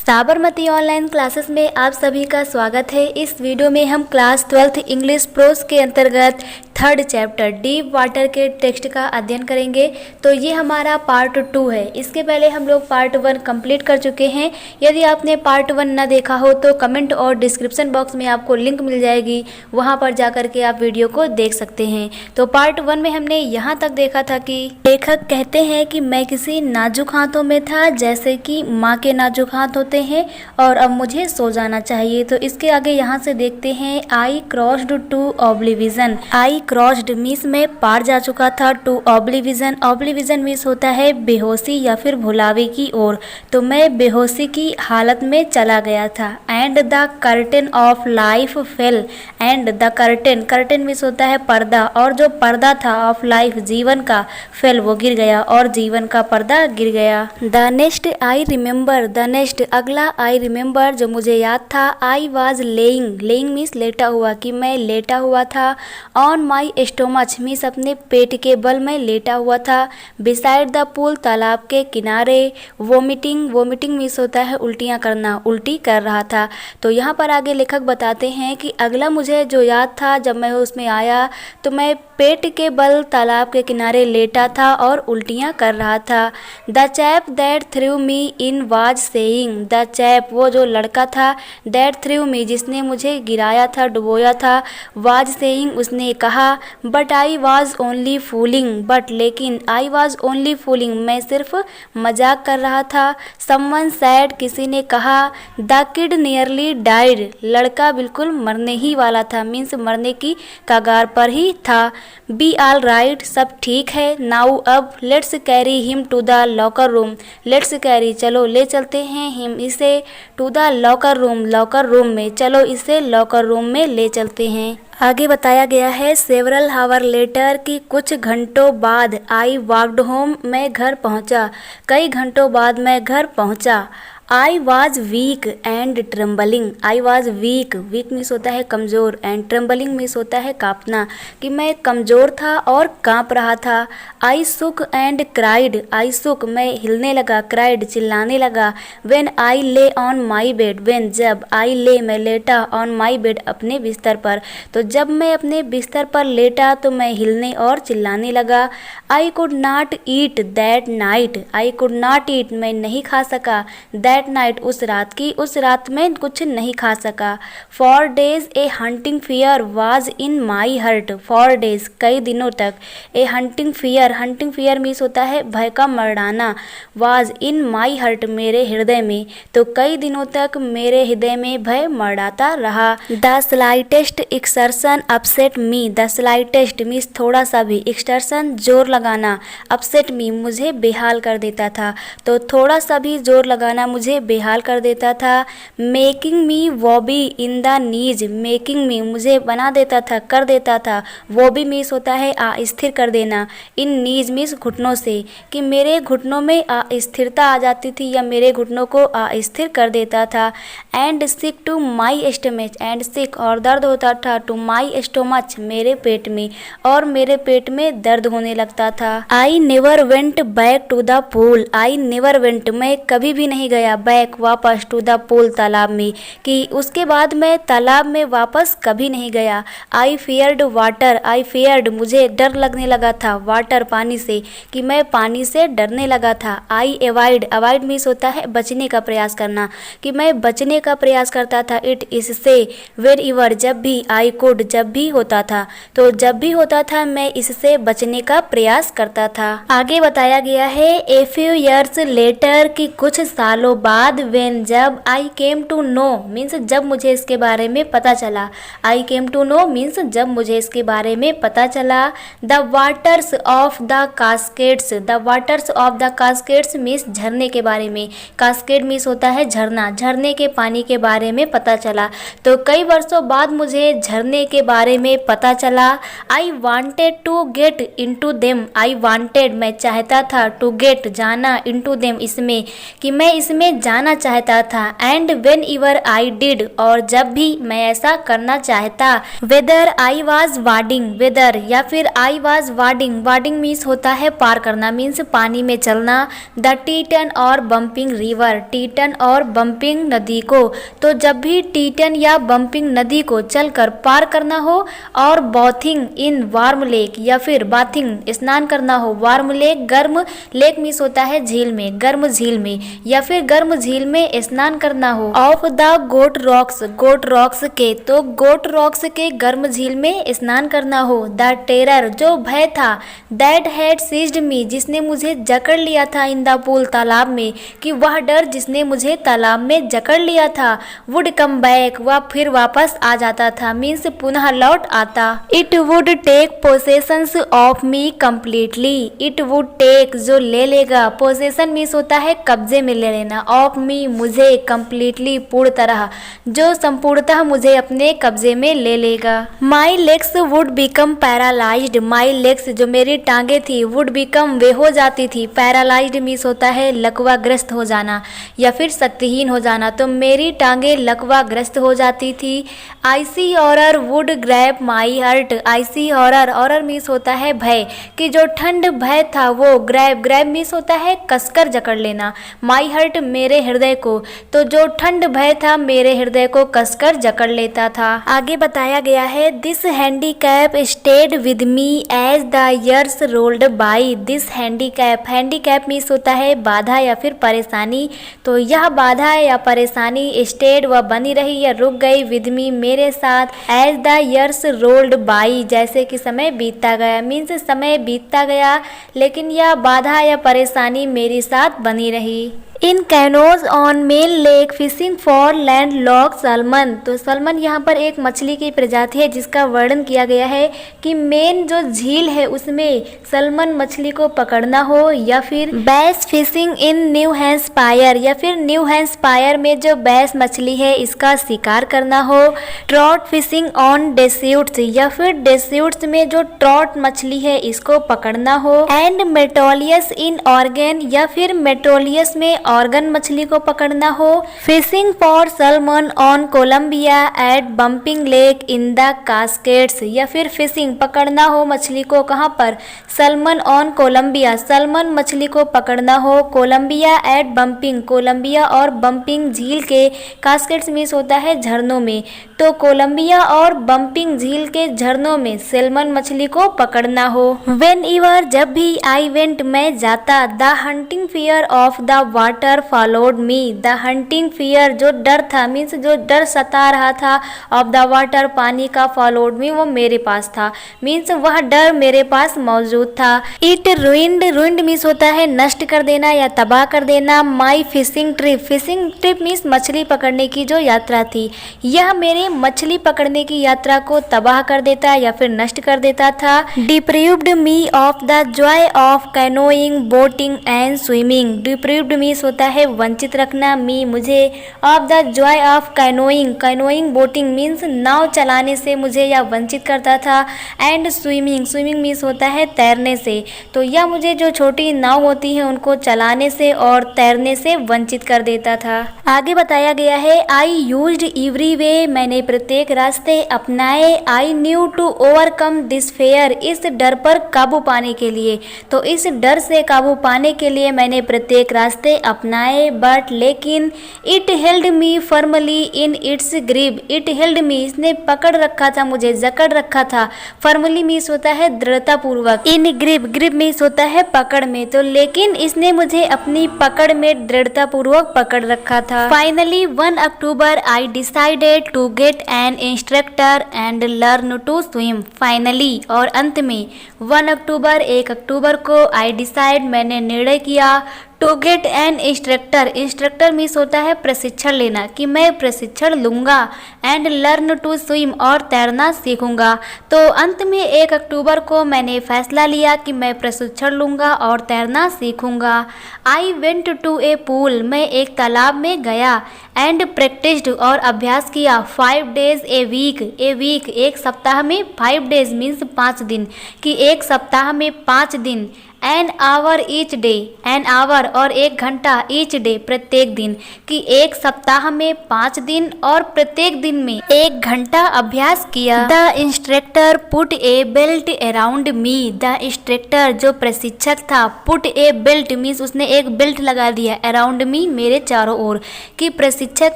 Sabarmati online classes में आप सभी का स्वागत है। इस वीडियो में हम क्लास 12th इंग्लिश प्रोज के अंतर्गत थर्ड चैप्टर डीप वाटर के टेक्स्ट का अध्ययन करेंगे। तो ये हमारा पार्ट 2 है। इसके पहले हम लोग पार्ट 1 कंप्लीट कर चुके हैं। यदि आपने पार्ट 1 ना देखा हो तो कमेंट और डिस्क्रिप्शन बॉक्स में आपको लिंक मिल जाएगी, वहाँ पर जाकर के आप वीडियो को देख सकते हैं। तो पार्ट 1 में हमने यहाँ तक देखा था कि लेखक कहते हैं कि मैं किसी नाजुक हाथों में था, जैसे कि माँ के नाजुक हाथ होते हैं, और अब मुझे सो जाना चाहिए। तो इसके आगे यहाँ से देखते हैं I crossed to oblivion. I crossed means में पार जा चुका था, टू ऑब्लिविजन, ऑब्लिविजन मीन्स होता है बेहोशी या फिर भुलावे की ओर। तो मैं बेहोशी की हालत में चला गया था। And the curtain of life fail, and the curtain, curtain means होता है पर्दा, और जो पर्दा था ऑफ लाइफ जीवन का, फेल वो गिर गया, और जीवन का पर्दा गिर गया। The next I remember, the next अगला आई रिमेंबर जो मुझे याद था। I was laying, laying means लेटा हुआ, कि मैं लेटा हुआ था। ऑन माई स्टोमच मीन्स अपने पेट के बल में लेटा हुआ था। बिसाइड द पूल तालाब के किनारे। वोमिटिंग, वोमिटिंग मीन्स होता है उल्टियाँ करना, उल्टी कर रहा था। तो यहाँ पर आगे लेखक बताते हैं कि अगला मुझे जो याद था जब मैं उसमें आया तो मैं पेट के बल तालाब के किनारे लेटा था और उल्टियाँ कर रहा था। The chap that through me in was saying, the chap वो जो लड़का था, दैट थ्रू मी जिसने मुझे गिराया था, डुबोया था, वाज सेइंग उसने कहा, but I was only fooling, but लेकिन, आई वाज ओनली फूलिंग मैं सिर्फ मजाक कर रहा था। समवन सैड किसी ने कहा, द किड नियरली डाइड लड़का बिल्कुल मरने ही वाला था, मीन्स मरने की कगार पर ही था। बी ऑल राइट सब ठीक है। नाउ अब, let's carry him to the locker room, let's carry चलो ले चलते हैं, हिम इसे, to the locker room, locker room में, चलो इसे लॉकर रूम में ले चलते हैं। आगे बताया गया है सेवरल हावर लेटर की कुछ घंटों बाद आई वॉकड होम मैं घर पहुंचा, कई घंटों बाद मैं घर पहुंचा। I was weak and trembling, I was weak, weak means होता है कमज़ोर, एंड ट्रम्बलिंग मीन्स होता है कांपना, कि मैं कमज़ोर था और कांप रहा था। आई सुक एंड क्राइड, आई सुक मैं हिलने लगा, क्राइड चिल्लाने लगा। व्हेन आई ले ऑन माई बेड, व्हेन जब, आई ले मैं लेटा, ऑन माई बेड अपने बिस्तर पर, तो जब मैं अपने बिस्तर पर लेटा तो मैं हिलने और चिल्लाने लगा। I could not eat that night, I could not eat मैं नहीं खा सका, दैट नाइट उस रात की, उस रात में कुछ नहीं खा सका। For days a haunting fear was in my heart, for days कई दिनों तक, a haunting fear, haunting fear means होता है भय का मरडाना, वाज इन माई हर्ट मेरे हृदय में, तो कई दिनों तक मेरे हृदय में भय मरडाता रहा। The slightest exertion upset me, the slightest means थोड़ा सा भी, एक्सर्शन जोर लगाना, अपसेट मी मुझे बेहाल कर देता था, तो थोड़ा सा भी जोर लगाना मुझे बेहाल कर देता था। Making me wobbly in the knees, making me मुझे बना देता था, कर देता था, वॉबी मीन्स होता है अस्थिर कर देना, इन नीज मीन्स घुटनों से, कि मेरे घुटनों में अस्थिरता आ जाती थी या मेरे घुटनों को अस्थिर कर देता था। And sick to my stomach, and sick और दर्द होता था, टू माई स्टोमच मेरे पेट में, और मेरे पेट में दर्द होने लगता था। I never went back to the pool, I never went मैं कभी भी नहीं गया, बैक वापस, टू द पूल तालाब में, कि उसके बाद मैं तालाब में वापस कभी नहीं गया। आई फियर्ड वाटर, आई फियर्ड मुझे डर लगने लगा था, वाटर पानी से, कि मैं पानी से डरने लगा था। आई अवॉइड, अवॉइड मीन्स होता है बचने का प्रयास करना, कि मैं बचने का प्रयास करता था, इट इससे, वेर एवर जब भी, आई कुड जब भी होता था, तो जब भी होता था मैं इससे बचने का प्रयास करता था। आगे बताया गया है ए फ्यू ईयर्स लेटर की कुछ सालों बाद, व्हेन जब, I came to know means जब मुझे इसके बारे में पता चला, I came to know means जब मुझे इसके बारे में पता चला। The waters of the cascades, the waters of the cascades means झरने के बारे में, कास्केड मीन्स होता है झरना, झरने के पानी के बारे में पता चला, तो कई वर्षों बाद मुझे झरने के बारे में पता चला। I wanted to get into them, I wanted मैं चाहता था, टू गेट जाना, इनटू देम इसमें, कि मैं इसमें में जाना चाहता था। And whenever I did, और जब भी मैं ऐसा करना चाहता। Whether I was wading, whether या फिर आई वॉज वाडिंग, वाडिंग मीन्स होता है पार करना, मीन्स पानी में चलना। द टीटन और बम्पिंग रिवर, टीटन और बम्पिंग नदी को, तो जब भी टीटन या बम्पिंग नदी को चलकर पार करना हो, और बॉथिंग इन वार्म लेक, या फिर बाथिंग स्नान करना हो। वार्म लेक, गर्म लेक मीन्स होता है झील में, गर्म झील में, या फिर गर्म झील में स्नान करना हो। Of the goat rocks, goat rocks के, तो गोट रॉक्स के गर्म झील में स्नान करना हो। द टेरर, जो भय था। दैट हैड सीज्ड मी, जिसने मुझे जकड़ लिया था। इन द पूल, तालाब में, कि वह डर जिसने मुझे तालाब में जकड़ लिया था। वुड कम बैक, वह फिर वापस आ जाता था, मीन्स पुनः लौट आता। It would take possessions of me completely, it would take जो ले लेगा, पोसेशन मीन्स होता है कब्जे में ले लेना, ऑफ मी मुझे, कम्प्लीटली पूर्ण तरह, जो संपूर्णतः मुझे अपने कब्जे में ले लेगा। My legs would become paralysed, my legs जो मेरी टांगे थी, वुड बिकम वे हो जाती थी, पैरालाइज्ड मीन्स होता है लकवाग्रस्त हो जाना या फिर शक्तिहीन हो जाना, तो मेरी टांगे लकवाग्रस्त हो जाती थी। IC horror would grab my hurt, IC horror, horror means होता है भय, कि जो ठंड भय था वो ग्रैब, ग्रैब मीन्स होता है कसकर जकड़ लेना, माई हर्ट मेरे हृदय को, तो जो ठंड भय था मेरे हृदय को कसकर जकड़ लेता था। आगे बताया गया है this handicap stayed with me as the years rolled by, this handicap, handicap means होता है बाधा या फिर परेशानी, तो यह बाधा या परेशानी स्टेड वह बनी रही या रुक गई, विद मी मेरे साथ, as the years rolled by जैसे कि समय बीतता गया, मीन्स समय बीतता गया लेकिन यह बाधा या परेशानी मेरे साथ बनी रही। In canoes on Maine lake fishing for landlocked salmon, तो सलमन यहाँ पर एक मछली की प्रजाति है जिसका वर्णन किया गया है कि मेन जो झील है उसमें सलमन मछली को पकड़ना हो, या फिर बैस फिशिंग इन न्यू हैम्पशायर, या फिर न्यू हैम्पशायर में जो बैस मछली है इसका शिकार करना हो। ट्रॉट फिशिंग ऑन डेस्यूट्स, या फिर डेस्यूट्स में जो ट्रॉट मछली है इसको पकड़ना हो। एंड मेटोलियस इन ऑर्गन, या फिर मेटोलियस में ऑर्गन मछली को पकड़ना हो। Fishing for salmon on Columbia at Bumping Lake in the Cascades, या फिर फिशिंग पकड़ना हो मछली को कहाँ पर, सलमन ऑन कोलंबिया, सलमन मछली को पकड़ना हो कोलंबिया एट बम्पिंग, कोलंबिया और बम्पिंग झील के, कास्केड्स मीन्स होता है झरनों में, तो कोलंबिया और बम्पिंग झील के झरनों में सैल्मन मछली को पकड़ना हो। वेन एवर जब भी आई वेंट मैं जाता, the hunting fear of the water followed me, the hunting fear जो डर था मीन्स जो डर सता रहा था, ऑफ द वाटर पानी का, फॉलोड मी वो मेरे पास था, मीन्स वह डर मेरे पास मौजूद था। इट रुइंड, रुइंड मीन्स होता है नष्ट कर देना या तबाह कर देना। My fishing trip, fishing trip means मछली पकड़ने की जो यात्रा थी, यह मेरे मछली पकड़ने की यात्रा को तबाह कर देता या फिर नष्ट कर देता था। Deprived me of the joy of canoeing, boating and swimming, deprived means होता है वंचित रखना, मी मुझे, of the joy of canoeing, canoeing boating means नाव चलाने से मुझे या वंचित करता था, एंड स्विमिंग, स्विमिंग मीन्स होता है तैरने से, तो यह मुझे जो छोटी नाव होती है उनको चलाने से और तैरने से वंचित कर देता था। आगे बताया गया है आई यूज्ड एवरी वे, मैंने प्रत्येक रास्ते अपनाए। I knew to overcome this fear, इस डर पर काबू पाने के लिए, तो इस डर से काबू पाने के लिए मैंने प्रत्येक रास्ते अपनाए। बट लेकिन it held me firmly in its grip, it held मी इसने पकड़ रखा था मुझे, जकड़ रखा था, फर्मली मीन्स होता है दृढ़ता पूर्वक, इन ग्रिप, ग्रिप मीन्स होता है पकड़ में, तो लेकिन इसने मुझे अपनी पकड़ में दृढ़ता पूर्वक पकड़ रखा था। Finally 1 October I decided to get an instructor and learn to swim, finally और अंत में 1 अक्टूबर 1 अक्टूबर को आई डिसाइड मैंने निर्णय किया, to get an instructor, instructor means होता है प्रशिक्षण लेना, कि मैं प्रशिक्षण लूँगा, एंड लर्न टू स्विम और तैरना सीखूँगा, तो अंत में 1 अक्टूबर को मैंने फैसला लिया कि मैं प्रशिक्षण लूँगा और तैरना सीखूँगा। I went to a pool, मैं एक तालाब में गया, एंड प्रैक्टिस्ड और अभ्यास किया, 5 days a week, a week एक सप्ताह में, 5 days मीन्स 5 दिन, कि एक सप्ताह में 5 दिन, an hour each day, an hour और 1 घंटा, ईच डे प्रत्येक दिन, कि एक सप्ताह में 5 दिन और प्रत्येक दिन में 1 घंटा अभ्यास किया। The instructor put A belt around me, the instructor जो प्रशिक्षक था, पुट ए बेल्ट मीन्स उसने एक बेल्ट लगा दिया, अराउंड मी मेरे चारों ओर, कि प्रशिक्षक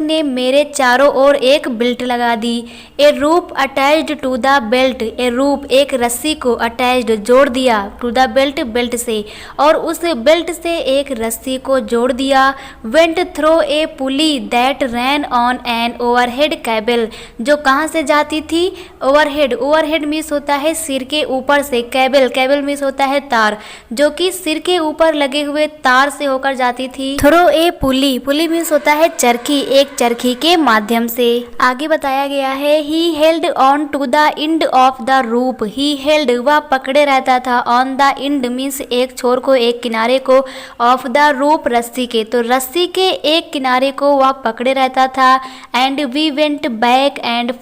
ने मेरे चारों ओर एक बेल्ट लगा दी। ए रूप अटैच्ड टू द बेल्ट, ए रूप एक रस्सी को अटैच्ड जोड़ दिया, टू द बेल्ट बेल्ट से, और उस बेल्ट से एक रस्सी को जोड़ दिया। Went through a pulley that ran on an overhead cable, जो कहाँ से जाती थी, ओवरहेड, ओवरहेड मीन्स होता है सिर के ऊपर से, केबल, केबल मीन्स होता है तार, जो कि सिर के ऊपर लगे हुए तार से होकर जाती थी। Throw a pulley, pulley means होता है चरखी, एक चरखी के माध्यम से। आगे बताया गया है he held on to the end of the rope, he held वह पकड़े रहता था, ऑन द इंड मीन्स एक छोर को, एक किनारे को, ऑफ द रूप रस्सी के, तो रस्सी के एक किनारे को वह पकड़े रहता था। And we went back and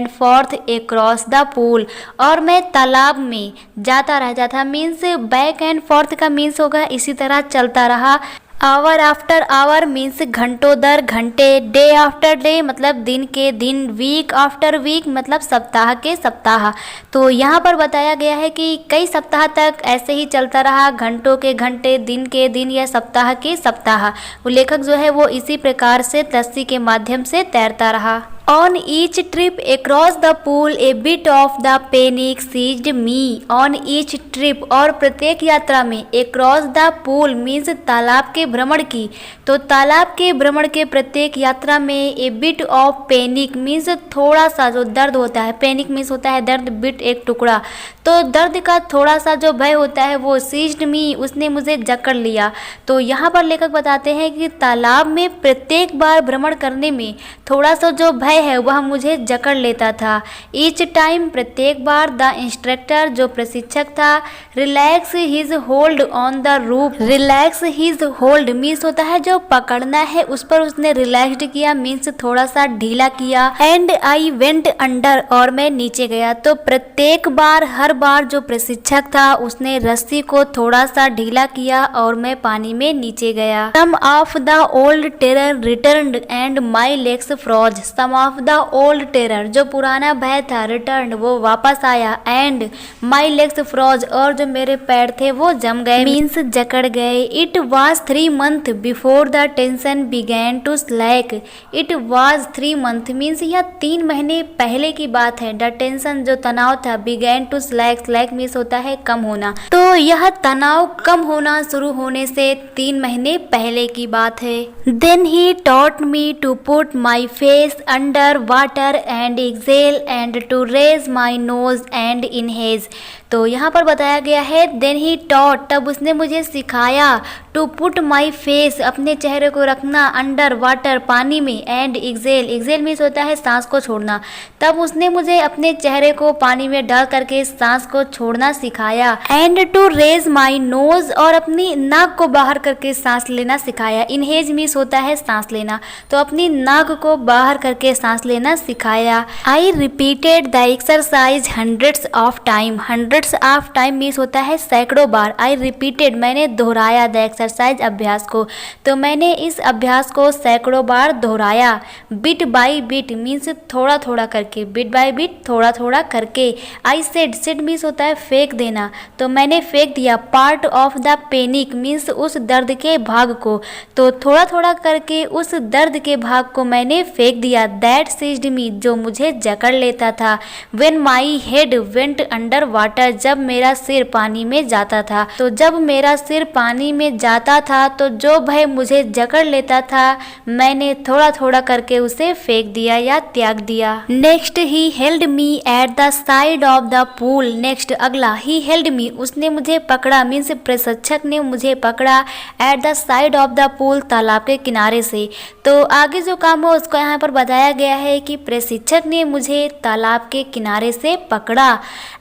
forth across the pool, और मैं तालाब में जाता रहता था, मीन्स बैक एंड फोर्थ का मीन्स होगा इसी तरह चलता रहा। आवर आफ्टर आवर मीन्स घंटों दर घंटे, डे आफ्टर डे मतलब दिन के दिन, वीक आफ्टर वीक मतलब सप्ताह के सप्ताह। तो यहाँ पर बताया गया है कि कई सप्ताह तक ऐसे ही चलता रहा, घंटों के घंटे, दिन के दिन या सप्ताह के सप्ताह। वो लेखक जो है वो इसी प्रकार से रस्सी के माध्यम से तैरता रहा। On each trip across the pool a bit of the panic seized me, on each trip और प्रत्येक यात्रा में, अक्रॉस द पूल मीन्स तालाब के भ्रमण की, तो तालाब के भ्रमण के प्रत्येक यात्रा में ए बिट ऑफ पैनिक मीन्स थोड़ा सा जो दर्द होता है, पैनिक मीन्स होता है दर्द, बिट एक टुकड़ा, तो दर्द का थोड़ा सा जो भय होता है वो सीज्ड मी उसने मुझे जकड़ लिया। तो यहाँ पर लेखक बताते हैं कि तालाब में प्रत्येक बार भ्रमण करने में थोड़ा सा जो भय है वह मुझे जकड़ लेता था। ईच टाइम प्रत्येक बार, द इंस्ट्रक्टर जो प्रशिक्षक था, relax his hold on the रूप, रिलैक्स हिज होल्ड मीन्स होता है जो पकड़ना है उस पर उसने रिलैक्स्ड किया, मीन्स थोड़ा सा ढीला किया। एंड आई वेंट अंडर और मैं नीचे गया, तो प्रत्येक बार, हर बार जो प्रशिक्षक था उसने रस्सी को थोड़ा सा ढीला किया और मैं पानी में नीचे गया। Some of the old terror returned and my legs froze, some of the old terror जो पुराना भय था, रिटर्न वो वापस आया, एंड माई लेग्स फ्रोज और जो मेरे पैर थे वो जम गए, मीन्स जकड़ गए। It was 3 months before the tension began to slack, it was 3 months means यह 3 महीने पहले की बात है। द टेंशन जो तनाव था, began to slack, slack means होता है कम होना, तो यह तनाव कम होना शुरू होने से 3 महीने पहले की बात है। Then he taught me to put my face under water and exhale and to raise my nose and inhale, तो यहाँ पर बताया गया है देन ही टॉट तब उसने मुझे सिखाया, टू पुट माई फेस अपने चेहरे को रखना, अंडर वाटर पानी में, एंड एक्सेल, एक्सेल मीन्स होता है सांस को छोड़ना, तब उसने मुझे अपने चेहरे को पानी में डाल करके सांस को छोड़ना सिखाया। And to raise my nose और अपनी नाक को बाहर करके सांस लेना सिखाया। इनहेज मीन्स होता है सांस लेना, तो अपनी नाक को बाहर करके सांस लेना सिखाया। I repeated the exercise hundreds of time, hundreds of time means होता है सैकड़ों बार। आई रिपीटेड मैंने दोहराया द एक्सरसाइज अभ्यास को, तो मैंने इस अभ्यास को सैकड़ों बार दोहराया। बिट बाई बिट मीन्स थोड़ा थोड़ा करके, बिट बाई बिट थोड़ा थोड़ा करके। आई सेड, सेड मीन्स होता है फेंक देना, तो मैंने फेंक दिया। Part of the panic means उस दर्द के भाग को, तो थोड़ा थोड़ा करके उस दर्द के भाग को मैंने फेंक दिया। दैट सीज्ड मी जो मुझे जकड़ लेता था। When my head went under water जब मेरा सिर पानी में जाता था, तो जब मेरा सिर पानी में जाता था तो जो भय मुझे जकड़ लेता था मैंने थोड़ा थोड़ा करके उसे फेंक दिया या त्याग दिया। Next he held me at the side of the pool, next अगला ही हेल्ड मी उसने मुझे पकड़ा, मीन्स प्रशिक्षक ने मुझे पकड़ा, at the side of the pool तालाब के किनारे से। तो आगे जो काम हो उसको यहाँ पर बताया गया है कि प्रशिक्षक ने मुझे तालाब के किनारे से पकड़ा।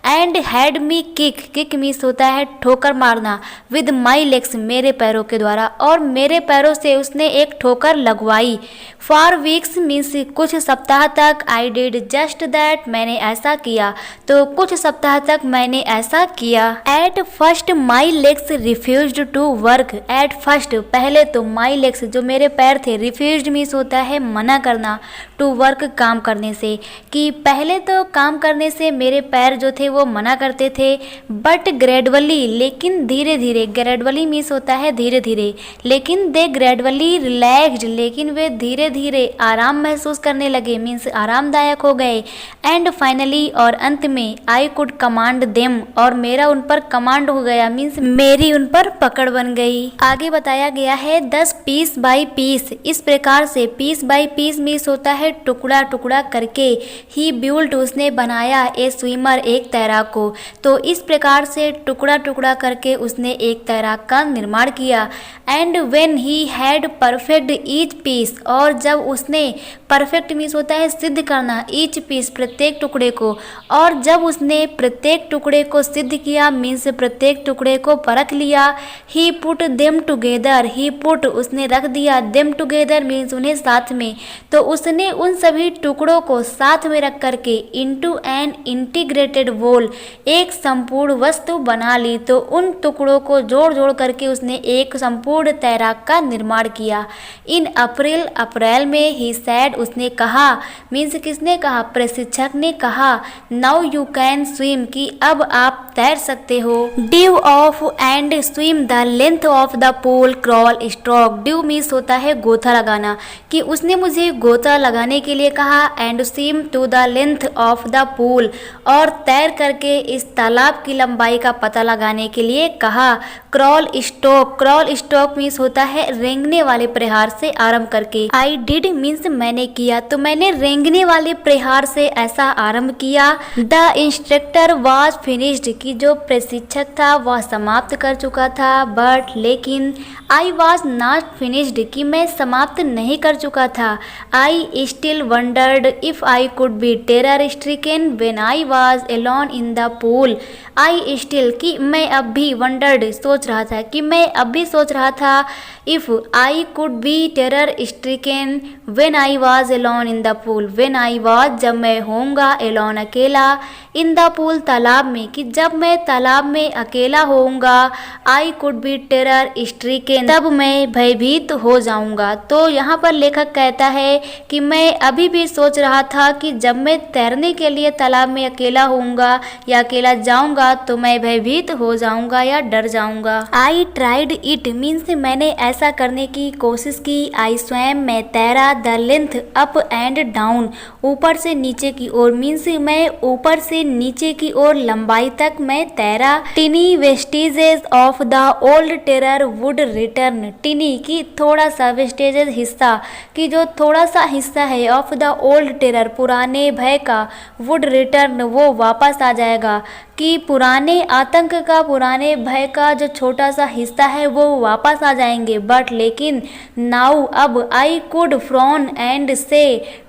And had me kick, kick means होता है ठोकर मारना, विद माई लेग्स मेरे पैरों के द्वारा, और मेरे पैरों से उसने एक ठोकर लगवाई। फॉर वीक्स मीन्स कुछ सप्ताह तक, आई डिड जस्ट दैट मैंने ऐसा किया, तो कुछ सप्ताह तक मैंने ऐसा किया। At first my legs refused to work, at first पहले तो माई लेग्स जो मेरे पैर थे, रिफ्यूज्ड मीन्स होता है मना करना, टू वर्क काम करने से, कि पहले तो काम करने से मेरे पैर जो थे वो मना करते थे, बट ग्रेजुअली लेकिन धीरे धीरे, ग्रेजुअली मीन्स होता है धीरे धीरे, लेकिन दे ग्रेजुअली रिलैक्स्ड लेकिन वे धीरे धीरे आराम महसूस करने लगे, मीन्स आरामदायक हो गए। एंड फाइनली और अंत में, आई कुड कमांड देम और मेरा उन पर कमांड हो गया, मीन्स मेरी उन पर पकड़ बन गई। आगे बताया गया है 10 पीस बाय पीस, इस प्रकार से पीस बाय पीस मीन्स होता है टुकड़ा टुकड़ा करके, ही बिल्ड उसने बनाया, ए स्विमर एक तैराक को, तो इस प्रकार से टुकड़ा टुकड़ा करके उसने एक तैराक का निर्माण किया। And when he had perfect each piece, और जब उसने परफेक्ट मीन्स होता है सिद्ध करना, ईच पीस प्रत्येक टुकड़े को, और जब उसने प्रत्येक टुकड़े को सिद्ध किया मीन्स प्रत्येक टुकड़े को परख लिया, ही पुट देम टुगेदर, ही पुट उसने रख दिया, देम टुगेदर मीन्स उन्हें साथ में, तो उसने उन सभी टुकड़ों को साथ में रख करके इनटू एन इंटीग्रेटेड वोल, एक संपूर्ण वस्तु बना ली, तो उन टुकड़ों को जोड़ जोड़ करके उसने एक संपूर्ण तैराक का निर्माण किया। इन अप्रैल, अप्रैल में, ही सैड उसने कहा, मीन्स किसने कहा, प्रशिक्षक ने कहा, नाउ यू कैन स्विम कि अब आप तैर सकते हो। Due of and swim the length of the pool, crawl stroke, due means होता है गोता लगाना, कि उसने मुझे गोता लगाने के लिए कहा, and swim to the length of the pool, और तैर करके इस तालाब की लंबाई का पता लगाने के लिए कहा। Crawl stroke, crawl stroke means होता है रेंगने वाले प्रहार से आरंभ करके। आई डिड मीन्स मैंने किया, तो मैंने रेंगने वाले प्रहार से ऐसा आरंभ किया। द इंस्ट्रक्टर वाज फिनिश्ड कि जो प्रशिक्षक था वह समाप्त कर चुका था, बट लेकिन आई वाज नॉट फिनिश्ड कि मैं समाप्त नहीं कर चुका था। I still wondered if I could be terror stricken when I was alone in the pool. I still कि मैं अब भी, वंडर्ड सोच रहा था, कि मैं अब भी सोच रहा था, if I could be terror stricken when I was alone in the pool, when I was जब मैं होऊंगा, एलोन अकेला, इन द पूल तालाब में, कि जब मैं तालाब में अकेला होऊंगा, आई कुड बी टेरर स्ट्रिकन तब मैं भयभीत हो जाऊंगा। तो यहाँ पर लेखक कहता है कि मैं अभी भी सोच रहा था कि जब मैं तैरने के लिए तालाब में अकेला होऊंगा या अकेला जाऊंगा तो मैं भयभीत हो जाऊंगा या डर जाऊंगा। आई ट्राइड इट मीन्स मैंने ऐसा करने की कोशिश की। आई स्वैम मैं तैरा, the length up and down ऊपर से नीचे की ओर मीन्स मैं ऊपर से नीचे की ओर लंबाई तक मैं तैरा। टिनी vestiges of the old terror would return, टिनी की थोड़ा सा, वेस्टेजेस हिस्सा, कि जो थोड़ा सा हिस्सा है, ऑफ द ओल्ड टेरर पुराने भय का, वुड रिटर्न वो वापस आ जाएगा, कि पुराने आतंक का, पुराने भय का जो छोटा सा हिस्सा है वो वापस आ जाएंगे। बट लेकिन नाउ अब, आई कुड फ्रॉन एंड से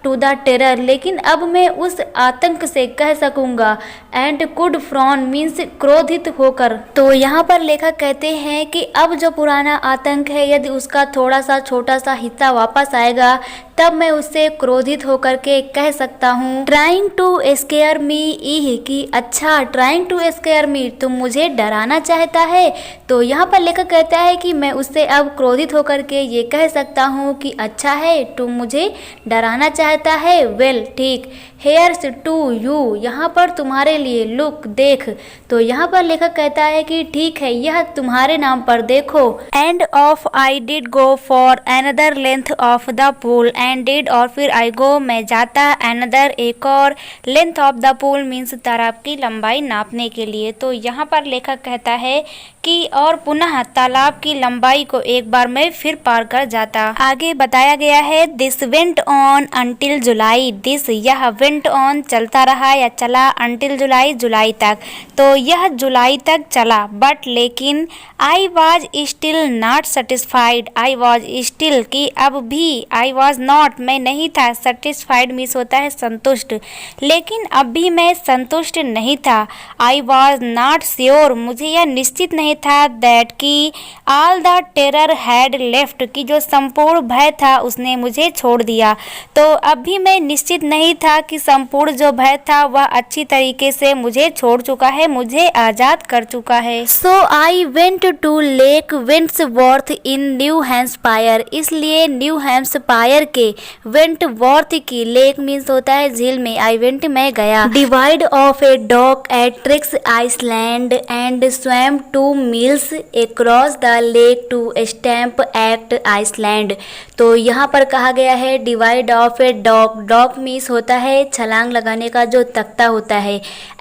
टू द टेरर, लेकिन अब मैं उस आतंक से कह सकूंगा, एंड कुड फ्रॉन मीन्स क्रोधित होकर। तो यहाँ पर लेखक कहते हैं कि अब जो पुराना आतंक है यदि उसका थोड़ा सा छोटा सा हिस्सा वापस आएगा तब मैं उससे क्रोधित होकर के कह सकता हूँ। ट्राइंग टू स्केयर मी इह, कि अच्छा ट्राइंग टू स्केयर मी तुम मुझे डराना चाहता है। तो यहाँ पर लेखक कहता है कि मैं उससे अब क्रोधित होकर के ये कह सकता हूँ कि अच्छा है तुम मुझे डराना चाहता है। वेल ठीक, हेयर्स टू यू यहाँ पर तुम्हारे लिए, लुक देख। तो यहाँ पर लेखक कहता है कि ठीक है यह तुम्हारे नाम पर देखो। End of I did go for another length of the pool, and did और फिर आई गो मैं जाता, अनदर एक और, length of the pool means तालाब की लंबाई नापने के लिए। तो यहाँ पर लेखक कहता है की और पुनः तालाब की लंबाई को एक बार में फिर पार कर जाता। आगे बताया गया है this went on until July. This यह वेंट ऑन चलता रहा या चला अंटिल जुलाई जुलाई तक, तो यह जुलाई तक चला। बट लेकिन I was still not satisfied. I was still की अब भी, आई वॉज नॉट मैं नहीं था, सेटिस्फाइड मीन्स होता है संतुष्ट, लेकिन अब भी मैं संतुष्ट नहीं था। आई वॉज नॉट श्योर मुझे यह निश्चित नहीं था दैट की all the terror had left की जो संपूर्ण भय था उसने मुझे छोड़ दिया। तो अब भी मैं निश्चित नहीं था कि संपूर्ण जो भय था वह अच्छी तरीके से मुझे छोड़ चुका है, मुझे आज़ाद कर चुका है। So I went to Lake Wentworth in New Hampshire. इसलिए न्यू हैम्पशायर के विंटवर्थ की, लेक मीन्स होता है झील में, आई वेंट मैं गया। Dived off a dock at Triggs Island and swam 2 miles across the lake to Stamp Act Island. तो यहाँ पर कहा गया है dived off a dock. Dock means होता है छलांग लगाने का जो तख्ता होता है।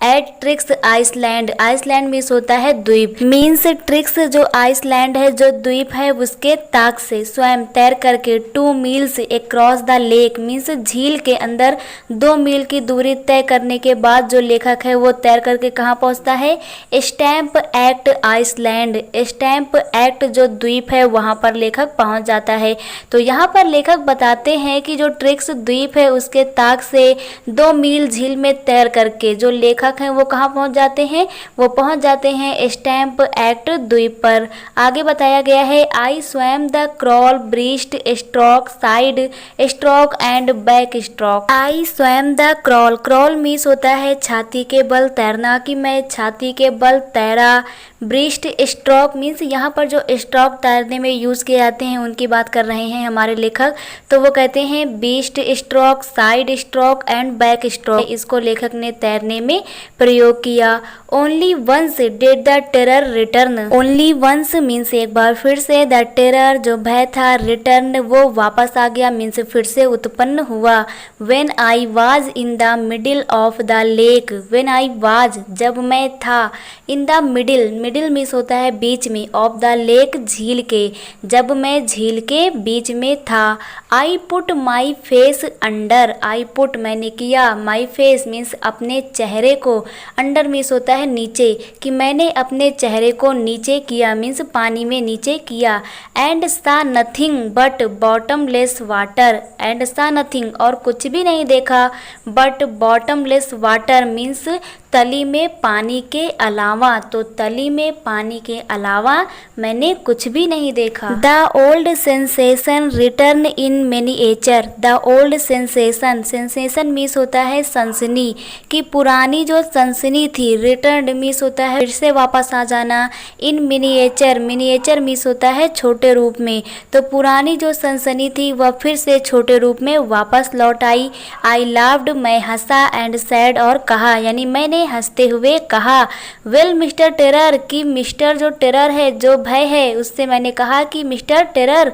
At Triggs Island, Island means होता है द्वीप। मीन्स ट्रिक्स जो आइसलैंड है, जो द्वीप है, उसके ताक से स्वयं तैर करके 2 miles across the lake means झील के अंदर 2 मील की दूरी तय करने के बाद जो लेखक है वो तैर करके कहाँ पहुँचता है? Stamp Act Island. Stamp Act जो द्वीप है वहाँ पर लेखक पहुँच जाता है। तो यहाँ पर लेखक बताते हैं कि जो ट्रिक्स द्वीप है उसके ताक से 2 मील झील में तैर करके जो लेखक हैं वो कहाँ पहुँच जाते हैं? वो पहुँच जाते हैं स्टैम्प एक्ट द्वीप पर। आगे बताया गया है आई swum the crawl breast stroke side stroke and back stroke. I swum the crawl, crawl means होता है छाती के बल तैरना, कि मैं छाती के बल तैरा। ब्रीस्ट स्ट्रोक मीन्स यहाँ पर जो स्ट्रोक तैरने में यूज़ किए जाते हैं उनकी बात कर रहे हैं हमारे लेखक। तो वो कहते हैं breast stroke, side stroke and back stroke, इसको लेखक ने तैरने में प्रयोग किया। Only once did the terror return. Only once means एक बार फिर से, द टेरर जो भय था, रिटर्न वो वापस आ गया मीन्स फिर से उत्पन्न हुआ। When I was in the middle of the lake. When I was जब मैं था, in the middle, middle means होता है बीच में, ऑफ द लेक झील के, जब मैं झील के बीच में था। I put my face under. I put मैंने किया, माई फेस मीन्स अपने चेहरे को, अंडर मीन्स होता है नीचे, कि मैंने अपने चेहरे को नीचे किया मीन्स पानी में नीचे किया। एंड सा nothing but bottomless water. And सा नथिंग और कुछ भी नहीं देखा, बट बॉटमलेस वाटर मीन्स तली में पानी के अलावा। तो तली में पानी के अलावा मैंने कुछ भी नहीं देखा। The old sensation return in miniature. The old sensation, sensation means होता है सनसनी, कि पुरानी जो सनसनी थी, रिटर्न मीन्स होता है फिर से वापस आ जाना। इन मिनिएचर, मिनिएचर मीन्स होता है छोटे रूप में, तो पुरानी जो सनसनी थी वह फिर से छोटे रूप में वापस लौट आई। आई लाफ्ड मैं हंसा, एंड सैड और कहा, यानी मैंने हंसते हुए कहा। वेल मिस्टर टेरर, कि मिस्टर जो टेरर है, जो भय है, उससे मैंने कहा कि mister terror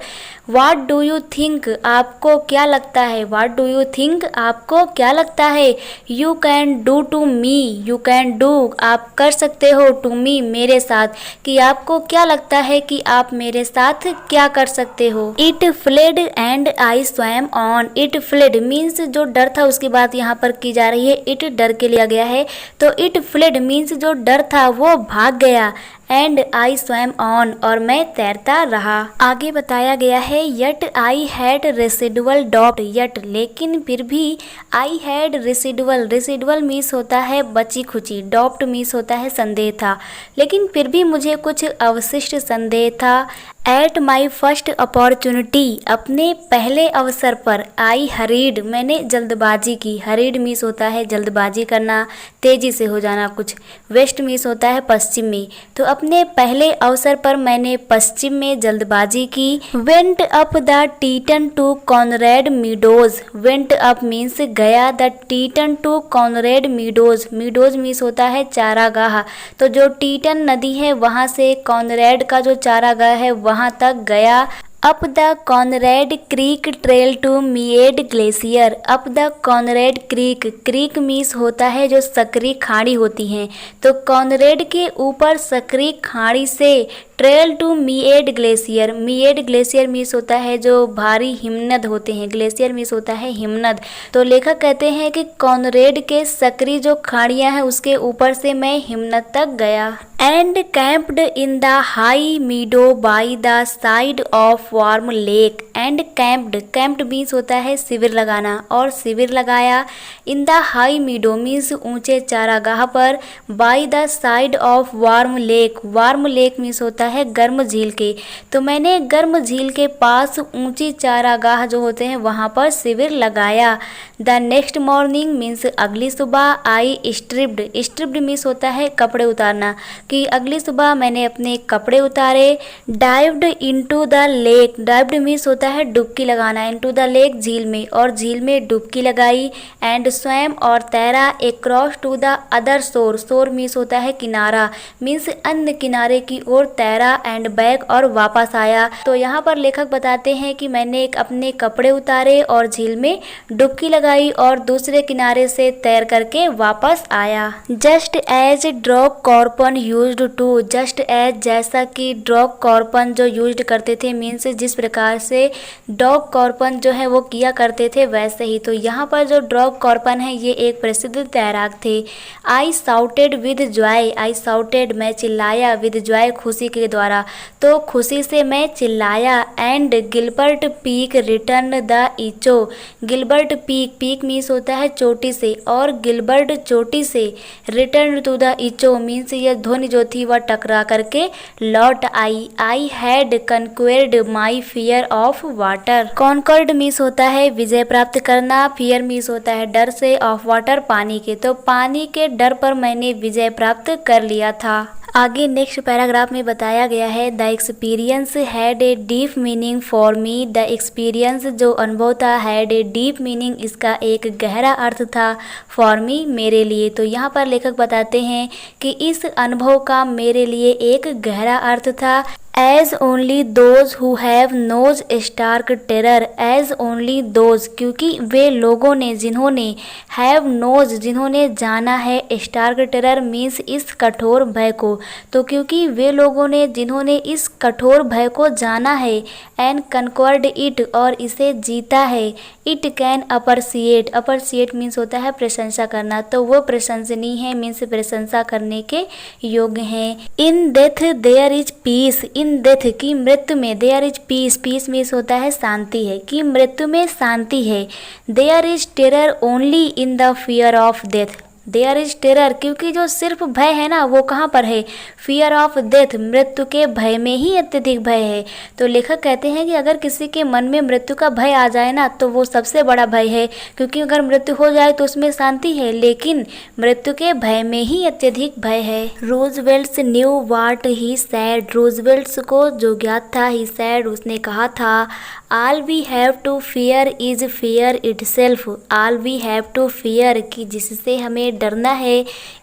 what do you think, आपको क्या लगता है? व्हाट डू यू थिंक, आपको क्या लगता है? You can do to me, you can do आप कर सकते हो, टू मी मेरे साथ, कि आपको क्या लगता है कि आप मेरे साथ क्या कर सकते हो। It fled and I swum on. It fled means जो डर था उसकी बात यहाँ पर की जा रही है, इट डर के लिया गया है, तो इट फ्लेड मीन्स जो डर था वो भाग गया। एंड आई स्वैम ऑन और मैं तैरता रहा। आगे बताया गया है yet I had residual dot. Yet लेकिन फिर भी, I had residual, residual means होता है बची खुची, डॉप्ट मीन्स होता है संदेह था, लेकिन फिर भी मुझे कुछ अवशिष्ट संदेह था। एट माई फर्स्ट अपॉर्चुनिटी, अपने पहले अवसर पर। आई हरीड मैंने जल्दबाजी की, हरीड मीन्स होता है जल्दबाजी करना, तेजी से हो जाना कुछ। वेस्ट मीन्स होता है पश्चिम में, तो अपने पहले अवसर पर मैंने पश्चिम में जल्दबाजी की। Went up the Tieton to Conrad Meadows. Went up means गया, the Tieton to Conrad Meadows, meadows means होता है चारागाह, तो जो टीटन नदी है वहाँ से कॉनरेड का जो चारागाह है वहाँ तक गया। Up the Conrad Creek trail to मिएड Glacier. Up the Conrad Creek, creek means होता है जो सकरी खाड़ी होती हैं, तो कॉनरेड के ऊपर सकरी खाड़ी से trail to मिएड glacier. Miage glacier means होता है जो भारी हिमनद होते हैं, ग्लेशियर मीन्स होता है हिमनद। तो लेखक कहते हैं कि कॉनरेड के सकरी जो खाड़ियाँ हैं उसके ऊपर से मैं हिमनद तक गया। And camped in the high meadow by the side of warm lake. And camped, camped means होता है शिविर लगाना, और शिविर लगाया। In the high meadow means ऊंचे चारागाह पर। By the side of warm lake, warm lake means होता है गर्म झील के, तो मैंने गर्म झील के पास ऊंची चारागाह जो होते हैं वहाँ पर शिविर लगाया। द नेक्स्ट मॉर्निंग मीन्स अगली सुबह। आई स्ट्रिप्ड, स्ट्रिप्ड मीन्स होता है कपड़े उतारना, कि अगली सुबह मैंने अपने कपड़े उतारे। Dived into the lake, dived means होता है डुबकी लगाना, इनटू द लेक झील में, और झील में डुबकी लगाई। एंड स्वैम और तैरा अक्रॉस टू द अदर शोर, शोर मीन्स होता है किनारा, मीन्स अन्य किनारे की ओर तैरा। एंड बैक और वापस आया। तो यहाँ पर लेखक बताते हैं कि मैंने अपने कपड़े उतारे और झील में डुबकी लगाई और दूसरे किनारे से तैर करके वापस आया। Just as Drog Corpan used to, just as जैसा कि ड्रॉग कॉर्पन जो यूज्ड करते थे, मीन्स जिस प्रकार से डॉग कॉर्पन जो है वो किया करते थे वैसे ही। तो यहाँ पर जो ड्रॉग कॉर्पन है ये एक प्रसिद्ध तैराक थे। I shouted with joy, I shouted मैं चिल्लाया, विद जॉय खुशी के द्वारा, तो खुशी से मैं चिल्लाया। And Gilbert peak return the echo, Gilbert peak, peak means होता है चोटी से, और गिलबर्ट चोटी से, return to the echo means यह ध्वनि जो थी वह टकरा करके लौट आई। I had conquered my fear of water, conquered means होता है विजय प्राप्त करना, फियर मीन्स होता है डर से, ऑफ वाटर पानी के, तो पानी के डर पर मैंने विजय प्राप्त कर लिया था। आगे नेक्स्ट पैराग्राफ में बताया गया है the experience had a deep meaning for me. The experience जो अनुभव था, हैड ए डीप मीनिंग इसका एक गहरा अर्थ था, फॉर मी मेरे लिए। तो यहाँ पर लेखक बताते हैं कि इस अनुभव का मेरे लिए एक गहरा अर्थ था। As only those who have knows stark terror, as only those क्योंकि वे लोगों ने जिन्होंने, हैव नोज जिन्होंने जाना है, स्टार्क टेरर मीन्स इस कठोर भय को, तो क्योंकि वे लोगों ने जिन्होंने इस कठोर भय को जाना है। एंड कनक्वर्ड इट और इसे जीता है। इट कैन अप्रसिएट, अप्रसिएट मीन्स होता है प्रशंसा करना, तो वो प्रशंसनीय है मीन्स प्रशंसा करने के योग्य हैं। In death there is peace, in death की मृत्यु में, there is peace, peace means होता है शांति है, कि मृत्यु में शांति है। There is terror only in the fear of death, there is terror क्योंकि जो सिर्फ भय है ना वो कहाँ पर है, फियर ऑफ डेथ मृत्यु के भय में ही अत्यधिक भय है। तो लेखक कहते हैं कि अगर किसी के मन में मृत्यु का भय आ जाए ना तो वो सबसे बड़ा भय है, क्योंकि अगर मृत्यु हो जाए तो उसमें शांति है, लेकिन मृत्यु के भय में ही अत्यधिक भय है। Roosevelt knew what he said, Roosevelt को जो ज्ञात था, ही सैड उसने कहा था, all we have to fear is fear itself, all we have to fear कि जिससे हमें डरना है,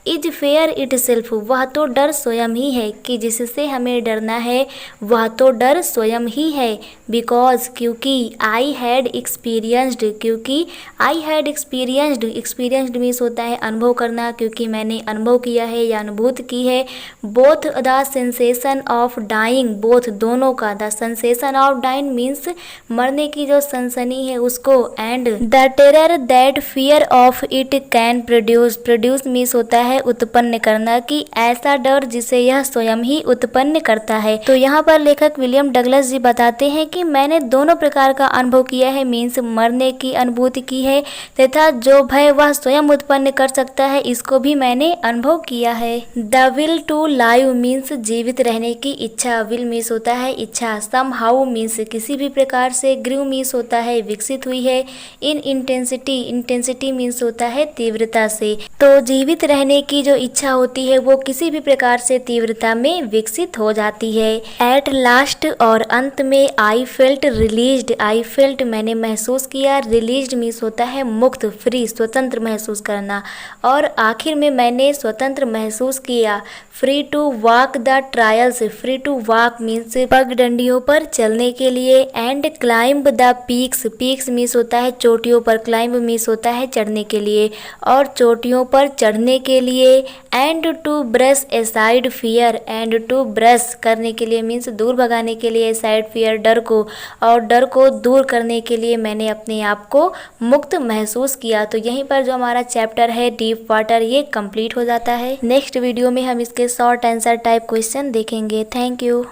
इज फेयर इटसेल्फ वह तो डर स्वयं ही है, कि जिससे हमें डरना है वह तो डर स्वयं ही है। बिकॉज क्योंकि, आई हैड एक्सपीरियंस्ड क्योंकि, I had experienced, experienced means होता है अनुभव करना, क्योंकि मैंने अनुभव किया है या अनुभूत की है। Both the sensation of dying, both दोनों का, the sensation of dying means मरने की जो सनसनी है उसको, and the terror that fear of it can produce, produce means होता है उत्पन्न करना, कि ऐसा डर जिसे यह स्वयं ही उत्पन्न करता है। तो यहाँ पर लेखक विलियम डगलस जी बताते हैं कि मैंने दोनों प्रकार का अनुभव किया है, मीन्स मरने की अनुभूति की है तथा जो भय वह स्वयं उत्पन्न कर सकता है इसको भी मैंने अनुभव किया है। The will to live means जीवित रहने की इच्छा, विल मीन्स होता है इच्छा, सम हाउ मीन्स किसी भी प्रकार से, ग्रीव मीन्स होता है विकसित हुई है, इन इंटेंसिटी, इंटेंसिटी मीन्स होता है तीव्रता से। तो तो जीवित रहने की जो इच्छा होती है वो किसी भी प्रकार से तीव्रता में विकसित हो जाती है। एट लास्ट और अंत में I felt released, I felt मैंने महसूस किया, रिलीज्ड मीन्स होता है मुक्त, फ्री, स्वतंत्र महसूस करना, और आखिर में मैंने स्वतंत्र महसूस किया। Free to walk the trails, free to walk means पगडंडियों पर चलने के लिए, and climb the peaks, peaks means होता है चोटियों पर, क्लाइंब मीन्स होता है चढ़ने के लिए, और चोटियों पर चढ़ने के लिए, and to brush aside fear, and to brush करने के लिए मीन्स दूर भगाने के लिए, एसाइड फियर डर को, और डर को दूर करने के लिए मैंने अपने आप को मुक्त महसूस किया। तो यहीं पर जो हमारा चैप्टर है डीप वाटर ये कंप्लीट हो जाता है। नेक्स्ट वीडियो में हम इसके शॉर्ट आंसर टाइप क्वेश्चन देखेंगे। Thank you.